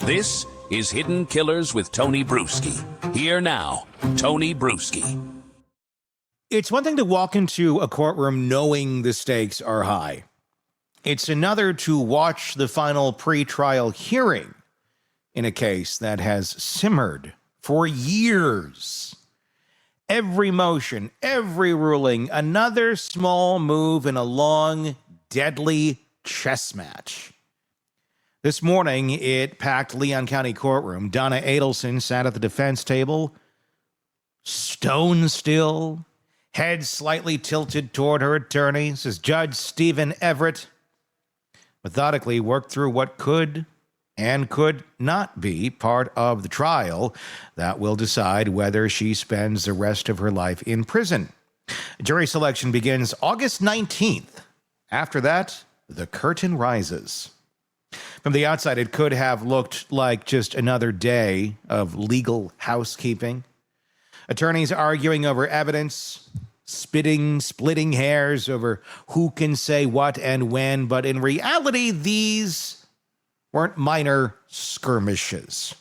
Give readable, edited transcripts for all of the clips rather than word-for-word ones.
This is Hidden Killers with Tony Bruschi. Here now, Tony Bruschi. It's one thing to walk into a courtroom knowing the stakes are high. It's another to watch the final pre-trial hearing in a case that has simmered for years. Every motion, every ruling, another small move in a long, deadly chess match. This morning, it packed Leon County courtroom. Donna Adelson sat at the defense table, stone still, head slightly tilted toward her attorneys as Judge Stephen Everett methodically worked through what could and could not be part of the trial that will decide whether she spends the rest of her life in prison. Jury selection begins August 19th. After that, the curtain rises. From the outside, it could have looked like just another day of legal housekeeping. Attorneys arguing over evidence, splitting hairs over who can say what and when, but in reality, these weren't minor skirmishes.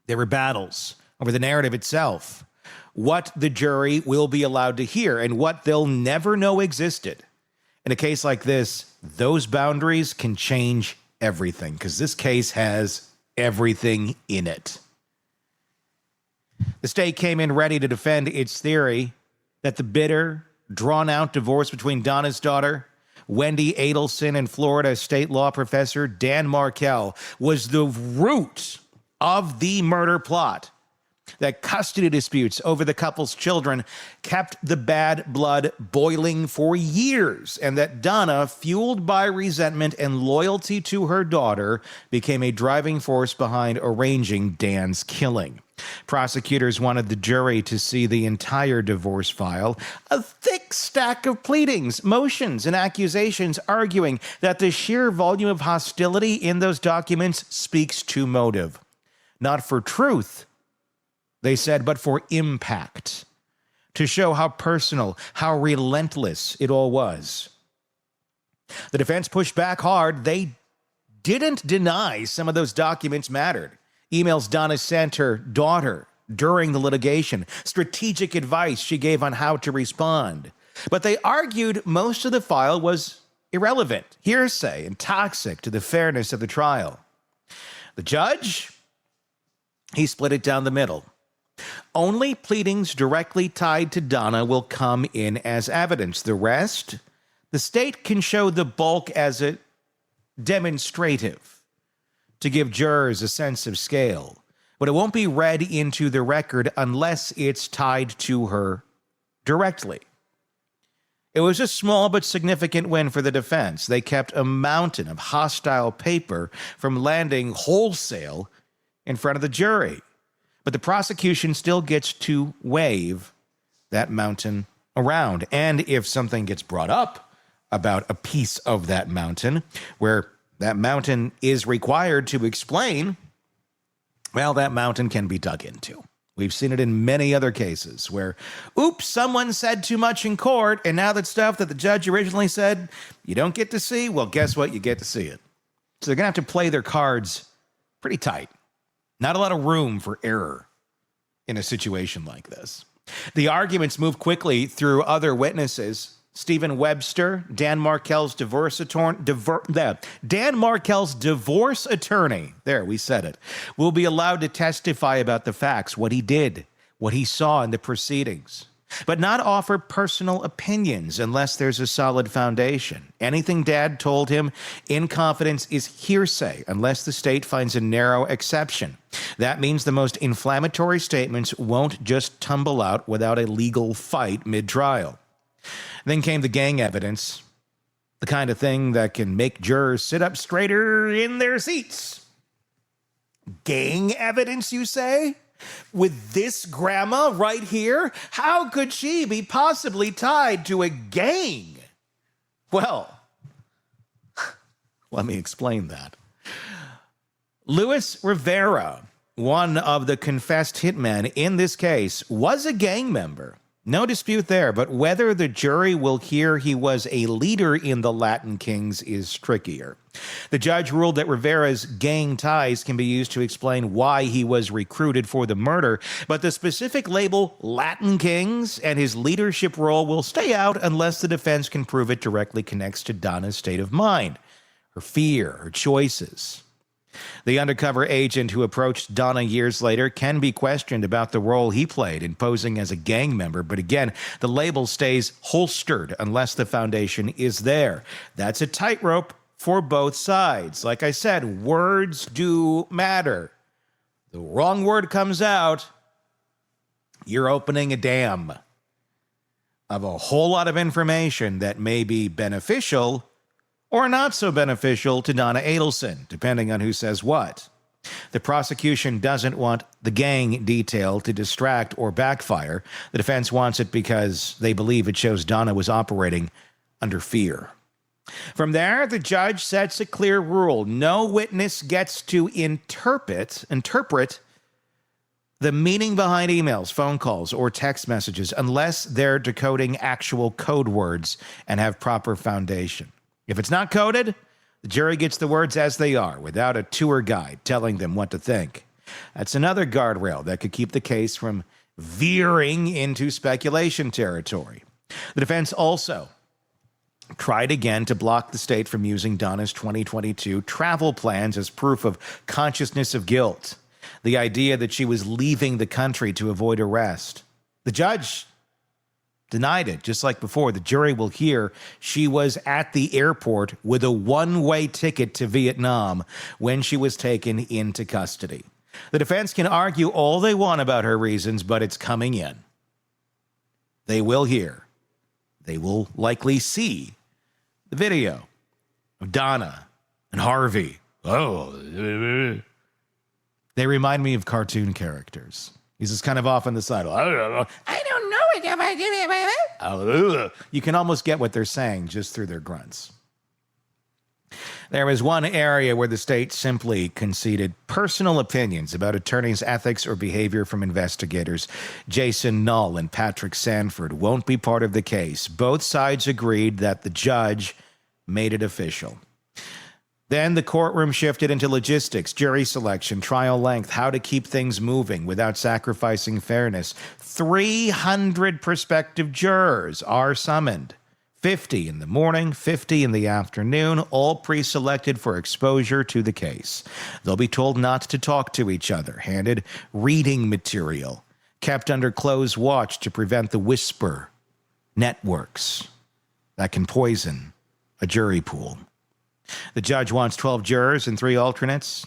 They were battles over the narrative itself, what the jury will be allowed to hear, and what they'll never know existed. In a case like this, those boundaries can change everything, because this case has everything in it. The state came in ready to defend its theory that the bitter, drawn-out divorce between Donna's daughter, Wendi Adelson, and Florida state law professor Dan Markel was the root of the murder plot. That custody disputes over the couple's children kept the bad blood boiling for years, and that Donna, fueled by resentment and loyalty to her daughter, became a driving force behind arranging Dan's killing. Prosecutors wanted the jury to see the entire divorce file, a thick stack of pleadings, motions, and accusations arguing that the sheer volume of hostility in those documents speaks to motive. Not for truth, they said, but for impact, to show how personal, how relentless it all was. The defense pushed back hard. They didn't deny some of those documents mattered. Emails Donna sent her daughter during the litigation, strategic advice she gave on how to respond. But they argued most of the file was irrelevant, hearsay, and toxic to the fairness of the trial. The judge, he split it down the middle. Only pleadings directly tied to Donna will come in as evidence. The rest, the state can show the bulk as a demonstrative to give jurors a sense of scale, but it won't be read into the record unless it's tied to her directly. It was a small but significant win for the defense. They kept a mountain of hostile paper from landing wholesale in front of the jury. But the prosecution still gets to wave that mountain around. And if something gets brought up about a piece of that mountain, where that mountain is required to explain, well, that mountain can be dug into. We've seen it in many other cases where, oops, someone said too much in court, and now that stuff that the judge originally said you don't get to see, well, guess what? You get to see it. So they're going to have to play their cards pretty tight. Not a lot of room for error in a situation like this. The arguments move quickly through other witnesses. Stephen Webster, Dan Markel's divorce attorney, there, we said it, will be allowed to testify about the facts, what he did, what he saw in the proceedings, but not offer personal opinions unless there's a solid foundation. Anything Dad told him in confidence is hearsay unless the state finds a narrow exception. That means the most inflammatory statements won't just tumble out without a legal fight mid-trial. Then came the gang evidence, the kind of thing that can make jurors sit up straighter in their seats. Gang evidence, you say? With this grandma right here? How could she be possibly tied to a gang? Well, let me explain that. Luis Rivera, one of the confessed hitmen in this case, was a gang member. No dispute there, but whether the jury will hear he was a leader in the Latin Kings is trickier. The judge ruled that Rivera's gang ties can be used to explain why he was recruited for the murder, but the specific label Latin Kings and his leadership role will stay out unless the defense can prove it directly connects to Donna's state of mind, her fear, her choices. The undercover agent who approached Donna years later can be questioned about the role he played in posing as a gang member, but again, the label stays holstered unless the foundation is there. That's a tightrope for both sides. Like I said, words do matter. The wrong word comes out, you're opening a dam of a whole lot of information that may be beneficial or not so beneficial to Donna Adelson, depending on who says what. The prosecution doesn't want the gang detail to distract or backfire. The defense wants it because they believe it shows Donna was operating under fear. From there, the judge sets a clear rule. No witness gets to interpret the meaning behind emails, phone calls, or text messages unless they're decoding actual code words and have proper foundation. If it's not coded, the jury gets the words as they are, without a tour guide telling them what to think. That's another guardrail that could keep the case from veering into speculation territory. The defense also tried again to block the state from using Donna's 2022 travel plans as proof of consciousness of guilt. The idea that she was leaving the country to avoid arrest. The judge denied it, just like before. The jury will hear she was at the airport with a one-way ticket to Vietnam when she was taken into custody. The defense can argue all they want about her reasons, but it's coming in. They will hear. They will likely see the video of Donna and Harvey. Oh, they remind me of cartoon characters. He's just kind of off on the side. I don't know it if I did it. You can almost get what they're saying just through their grunts. There was one area where the state simply conceded personal opinions about attorneys' ethics or behavior from investigators. Jason Null and Patrick Sanford won't be part of the case. Both sides agreed that the judge made it official. Then the courtroom shifted into logistics, jury selection, trial length, how to keep things moving without sacrificing fairness. 300 prospective jurors are summoned. 50 in the morning, 50 in the afternoon, all pre-selected for exposure to the case. They'll be told not to talk to each other, handed reading material, kept under close watch to prevent the whisper networks that can poison a jury pool. The judge wants 12 jurors and 3 alternates.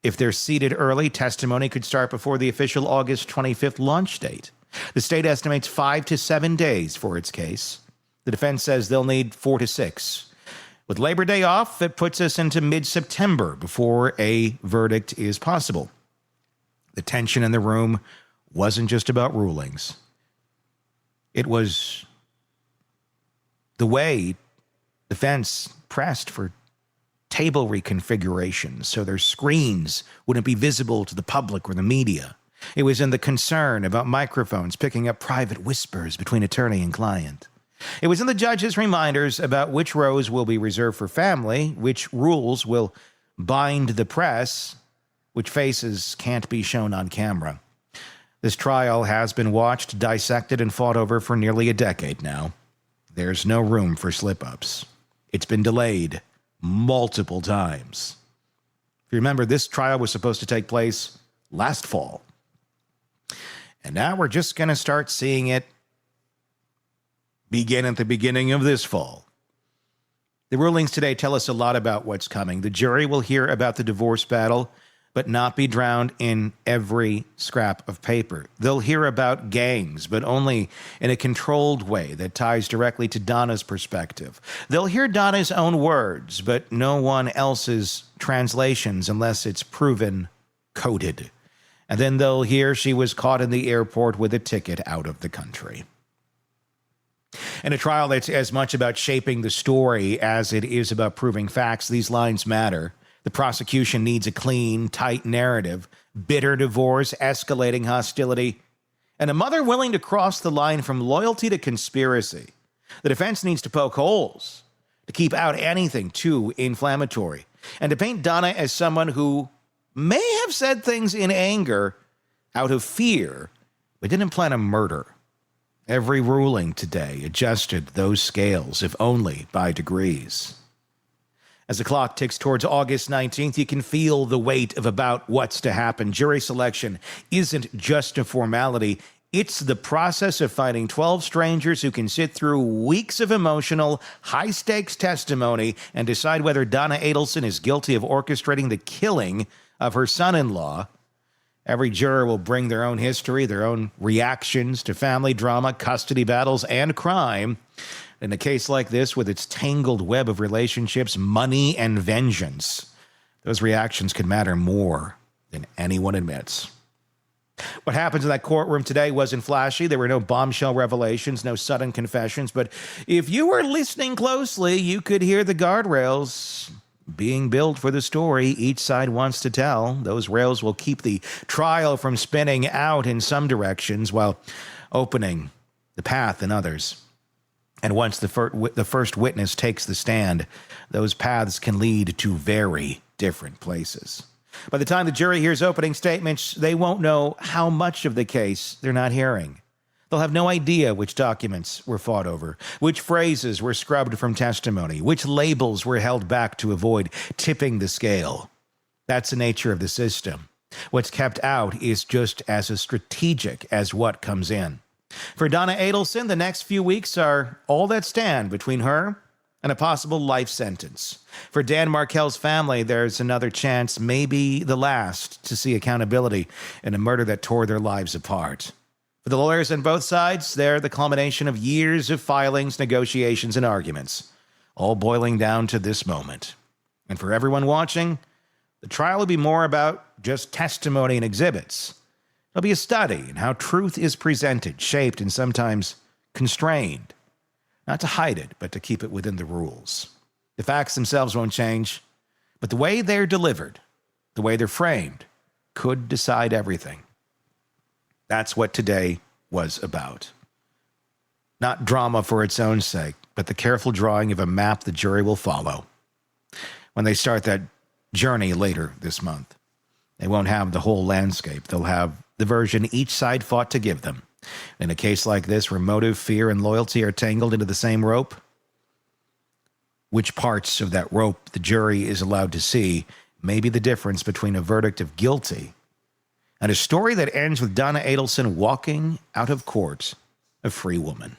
If they're seated early, testimony could start before the official August 25th launch date. The state estimates 5 to 7 days for its case. The defense says they'll need 4 to 6. With Labor Day off, that puts us into mid-September before a verdict is possible. The tension in the room wasn't just about rulings. It was the way defense pressed for table reconfigurations so their screens wouldn't be visible to the public or the media. It was in the concern about microphones picking up private whispers between attorney and client. It was in the judge's reminders about which rows will be reserved for family, which rules will bind the press, which faces can't be shown on camera. This trial has been watched, dissected, and fought over for nearly a decade now. There's no room for slip-ups. It's been delayed multiple times. If you remember, this trial was supposed to take place last fall. And now we're just going to start seeing it begin at the beginning of this fall. The rulings today tell us a lot about what's coming. The jury will hear about the divorce battle, but not be drowned in every scrap of paper. They'll hear about gangs, but only in a controlled way that ties directly to Donna's perspective. They'll hear Donna's own words, but no one else's translations unless it's proven coded. And then they'll hear she was caught in the airport with a ticket out of the country. In a trial that's as much about shaping the story as it is about proving facts, these lines matter. The prosecution needs a clean, tight narrative, bitter divorce, escalating hostility, and a mother willing to cross the line from loyalty to conspiracy. The defense needs to poke holes, to keep out anything too inflammatory, and to paint Donna as someone who may have said things in anger out of fear, but didn't plan a murder. Every ruling today adjusted those scales, if only by degrees. As the clock ticks towards August 19th, you can feel the weight of about what's to happen. Jury selection isn't just a formality. It's the process of finding 12 strangers who can sit through weeks of emotional, high-stakes testimony and decide whether Donna Adelson is guilty of orchestrating the killing of her son-in-law. Every juror will bring their own history, their own reactions to family drama, custody battles, and crime. In a case like this, with its tangled web of relationships, money, and vengeance, those reactions can matter more than anyone admits. What happens in that courtroom today wasn't flashy. There were no bombshell revelations, no sudden confessions. But if you were listening closely, you could hear the guardrails being built for the story each side wants to tell. Those rails will keep the trial from spinning out in some directions while opening the path in others. And once the first witness takes the stand, those paths can lead to very different places. By the time the jury hears opening statements, they won't know how much of the case they're not hearing. They'll have no idea which documents were fought over, which phrases were scrubbed from testimony, which labels were held back to avoid tipping the scale. That's the nature of the system. What's kept out is just as strategic as what comes in. For Donna Adelson, the next few weeks are all that stand between her and a possible life sentence. For Dan Markel's family, there's another chance, maybe the last, to see accountability in a murder that tore their lives apart. For the lawyers on both sides, they're the culmination of years of filings, negotiations, and arguments, all boiling down to this moment. And for everyone watching, the trial will be more about just testimony and exhibits. It'll be a study in how truth is presented, shaped, and sometimes constrained. Not to hide it, but to keep it within the rules. The facts themselves won't change, but the way they're delivered, the way they're framed, could decide everything. That's what today was about. Not drama for its own sake, but the careful drawing of a map the jury will follow. When they start that journey later this month, they won't have the whole landscape. They'll have the version each side fought to give them. In a case like this, where motive, fear, and loyalty are tangled into the same rope, which parts of that rope the jury is allowed to see may be the difference between a verdict of guilty and a story that ends with Donna Adelson walking out of court a free woman.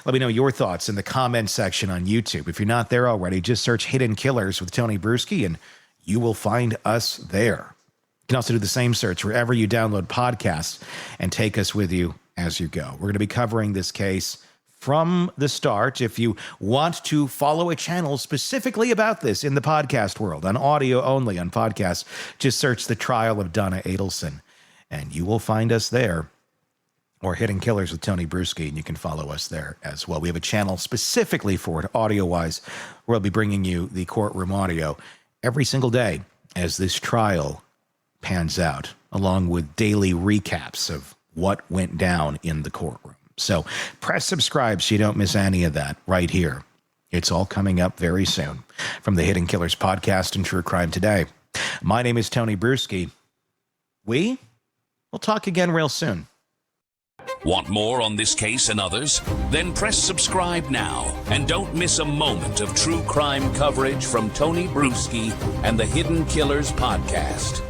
Let me know your thoughts in the comments section on YouTube. If you're not there already, just search Hidden Killers with Tony Bruschi and you will find us there. You can also do the same search wherever you download podcasts and take us with you as you go. We're going to be covering this case from the start. If you want to follow a channel specifically about this in the podcast world, on audio only, on podcasts, just search The Trial of Donna Adelson, and you will find us there. Or Hidden Killers with Tony Bruschi, and you can follow us there as well. We have a channel specifically for it, audio-wise, where I'll be bringing you the courtroom audio every single day as this trial pans out, along with daily recaps of what went down in the courtroom. So press subscribe so you don't miss any of that right here. It's all coming up very soon from the Hidden Killers podcast and True Crime Today. My name is Tony Bruschi. We'll talk again real soon. Want more on this case and others? Then press subscribe now and don't miss a moment of true crime coverage from Tony Bruschi and the Hidden Killers podcast.